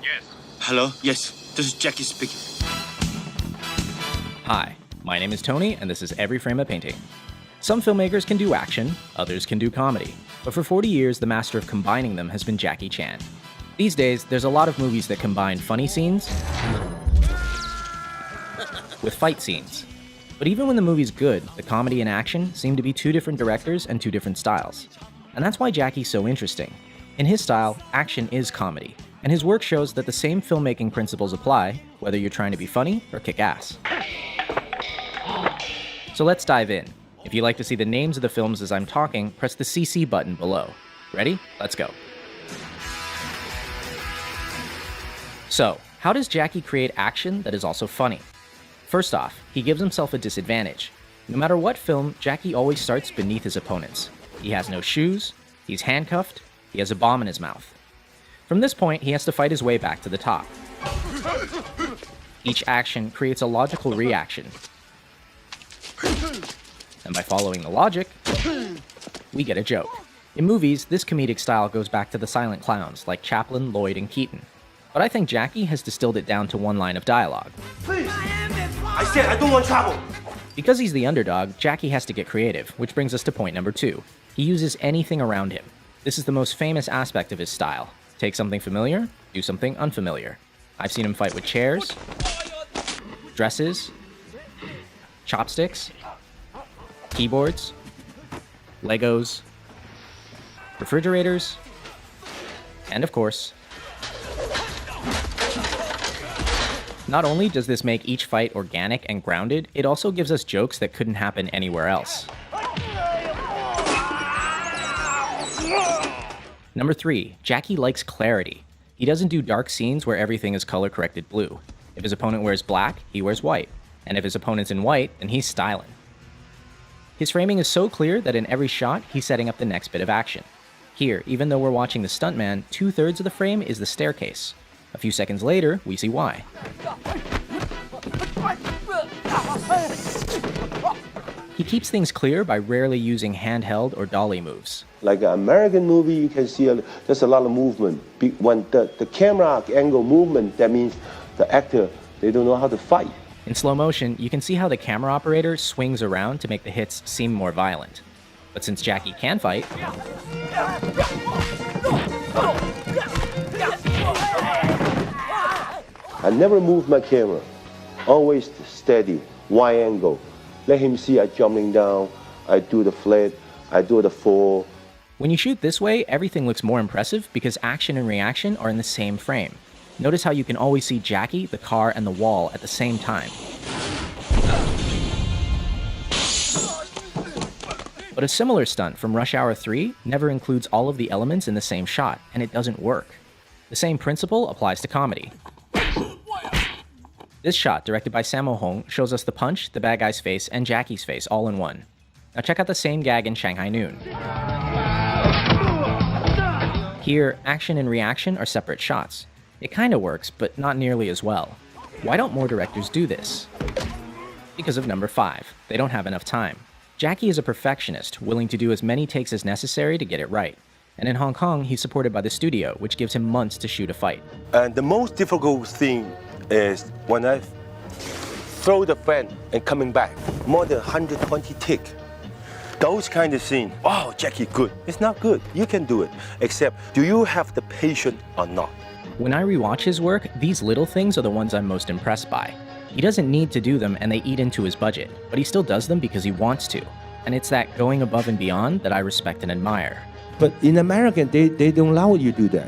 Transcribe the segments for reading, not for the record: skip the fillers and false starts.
Yes. Hello? Yes, this is Jackie speaking. Hi, my name is Tony, and this is Every Frame a Painting. Some filmmakers can do action, others can do comedy. But for 40 years, the master of combining them has been Jackie Chan. These days, there's a lot of movies that combine funny scenes with fight scenes. But even when the movie's good, the comedy and action seem to be two different directors and two different styles. And that's why Jackie's so interesting. In his style, action is comedy, and his work shows that the same filmmaking principles apply, whether you're trying to be funny or kick ass. So let's dive in. If you'd like to see the names of the films as I'm talking, press the CC button below. Ready? Let's go. So, how does Jackie create action that is also funny? First off, he gives himself a disadvantage. No matter what film, Jackie always starts beneath his opponents. He has no shoes, he's handcuffed, he has a bomb in his mouth. From this point, he has to fight his way back to the top. Each action creates a logical reaction. And by following the logic, we get a joke. In movies, this comedic style goes back to the silent clowns like Chaplin, Lloyd, and Keaton. But I think Jackie has distilled it down to one line of dialogue. Please! I said I don't want trouble! Because he's the underdog, Jackie has to get creative, which brings us to point number 2. He uses anything around him. This is the most famous aspect of his style. Take something familiar, do something unfamiliar. I've seen him fight with chairs, dresses, chopsticks, keyboards, Legos, refrigerators, and of course, not only does this make each fight organic and grounded, it also gives us jokes that couldn't happen anywhere else. Number 3, Jackie likes clarity. He doesn't do dark scenes where everything is color-corrected blue. If his opponent wears black, he wears white. And if his opponent's in white, then he's styling. His framing is so clear that in every shot, he's setting up the next bit of action. Here, even though we're watching the stuntman, 2/3 of the frame is the staircase. A few seconds later, we see why. He keeps things clear by rarely using handheld or dolly moves. Like an American movie, you can see there's a lot of movement. When the camera angle movement, that means the actor, they don't know how to fight. In slow motion, you can see how the camera operator swings around to make the hits seem more violent. But since Jackie can fight, I never move my camera. Always steady, wide angle. Let him see I jumping down, I do the flat, I do the fall. When you shoot this way, everything looks more impressive because action and reaction are in the same frame. Notice how you can always see Jackie, the car, and the wall at the same time. But a similar stunt from Rush Hour 3 never includes all of the elements in the same shot, and it doesn't work. The same principle applies to comedy. This shot, directed by Sammo Hung, shows us the punch, the bad guy's face, and Jackie's face all in one. Now check out the same gag in Shanghai Noon. Here, action and reaction are separate shots. It kinda works, but not nearly as well. Why don't more directors do this? Because of number 5. They don't have enough time. Jackie is a perfectionist, willing to do as many takes as necessary to get it right. And in Hong Kong, he's supported by the studio, which gives him months to shoot a fight. And the most difficult thing is when I throw the fan and coming back, more than 120 tick. Those kind of scenes, oh, Jackie, good. It's not good. You can do it. Except, do you have the patience or not? When I rewatch his work, these little things are the ones I'm most impressed by. He doesn't need to do them and they eat into his budget, but he still does them because he wants to. And it's that going above and beyond that I respect and admire. But in America, they don't allow you to do that,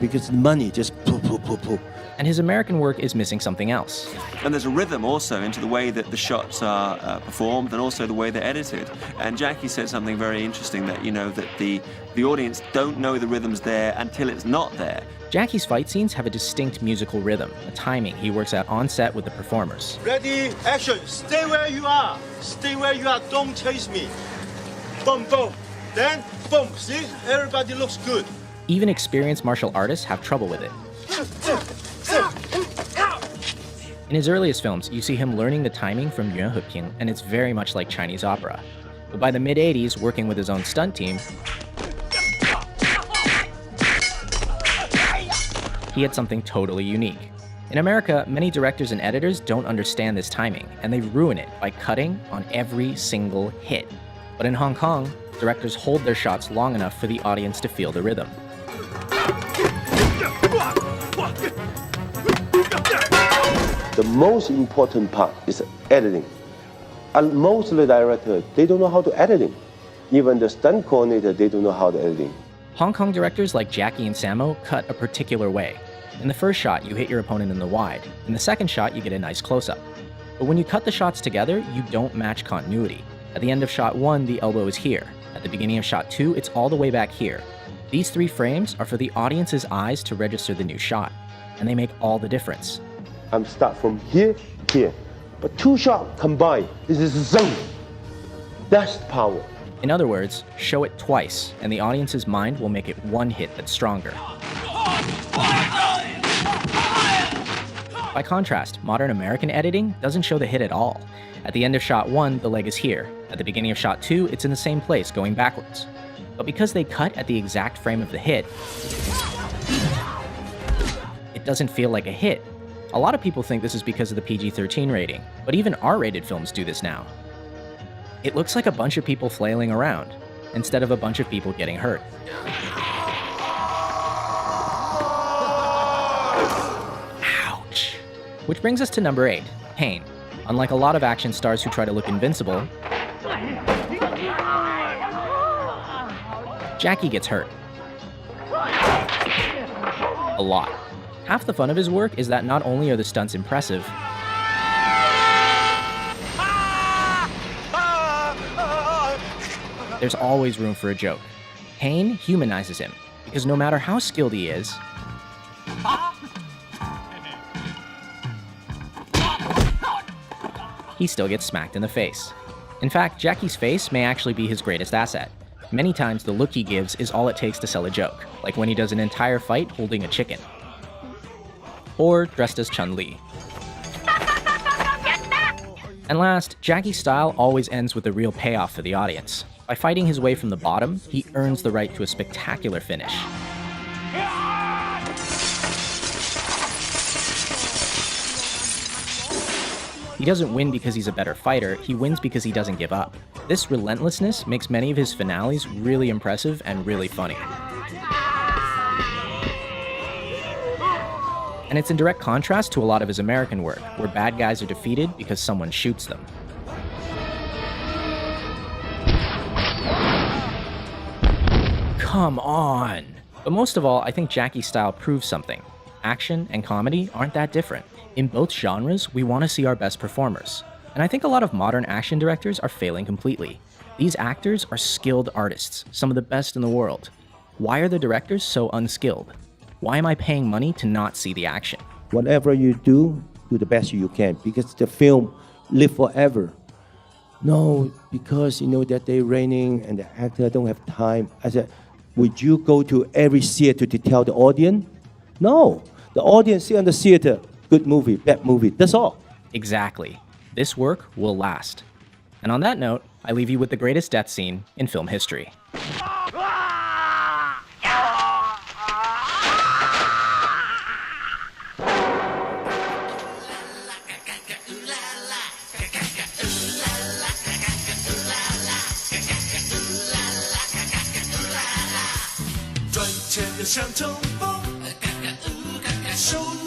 because the money just poof. And his American work is missing something else. And there's a rhythm also into the way that the shots are performed and also the way they're edited. And Jackie said something very interesting that, that the audience don't know the rhythm's there until it's not there. Jackie's fight scenes have a distinct musical rhythm, a timing he works out on set with the performers. Ready, action, stay where you are. Stay where you are, don't chase me. Boom, boom. Then, boom, see? Everybody looks good. Even experienced martial artists have trouble with it. In his earliest films, you see him learning the timing from Yuan Heping, and it's very much like Chinese opera. But by the mid-80s, working with his own stunt team, he had something totally unique. In America, many directors and editors don't understand this timing, and they ruin it by cutting on every single hit. But in Hong Kong, directors hold their shots long enough for the audience to feel the rhythm. The most important part is editing. And most of the directors, they don't know how to editing. Even the stunt coordinator, they don't know how to editing. Hong Kong directors like Jackie and Sammo cut a particular way. In the first shot, you hit your opponent in the wide. In the second shot, you get a nice close-up. But when you cut the shots together, you don't match continuity. At the end of shot 1, the elbow is here. At the beginning of shot 2, it's all the way back here. These 3 frames are for the audience's eyes to register the new shot, and they make all the difference. I'm start from here, here. But 2 shots combined, this is zone. That's power. In other words, show it twice, and the audience's mind will make it one hit that's stronger. By contrast, modern American editing doesn't show the hit at all. At the end of shot 1, the leg is here. At the beginning of shot 2, it's in the same place, going backwards. But because they cut at the exact frame of the hit, it doesn't feel like a hit. A lot of people think this is because of the PG-13 rating, but even R-rated films do this now. It looks like a bunch of people flailing around, instead of a bunch of people getting hurt. Ouch. Which brings us to number 8, pain. Unlike a lot of action stars who try to look invincible, Jackie gets hurt. A lot. Half the fun of his work is that not only are the stunts impressive, there's always room for a joke. Pain humanizes him, because no matter how skilled he is, he still gets smacked in the face. In fact, Jackie's face may actually be his greatest asset. Many times the look he gives is all it takes to sell a joke, like when he does an entire fight holding a chicken. Or dressed as Chun-Li. And last, Jackie's style always ends with a real payoff for the audience. By fighting his way from the bottom, he earns the right to a spectacular finish. He doesn't win because he's a better fighter, he wins because he doesn't give up. This relentlessness makes many of his finales really impressive and really funny. And it's in direct contrast to a lot of his American work, where bad guys are defeated because someone shoots them. Come on! But most of all, I think Jackie's style proves something. Action and comedy aren't that different. In both genres, we want to see our best performers. And I think a lot of modern action directors are failing completely. These actors are skilled artists, some of the best in the world. Why are the directors so unskilled? Why am I paying money to not see the action? Whatever you do the best you can, because the film live forever. No, because you know that they're raining and the actor don't have time. I said, would you go to every theater to tell the audience? No, the audience see on the theater, good movie, bad movie, that's all. Exactly. This work will last. And on that note, I leave you with the greatest death scene in film history. Show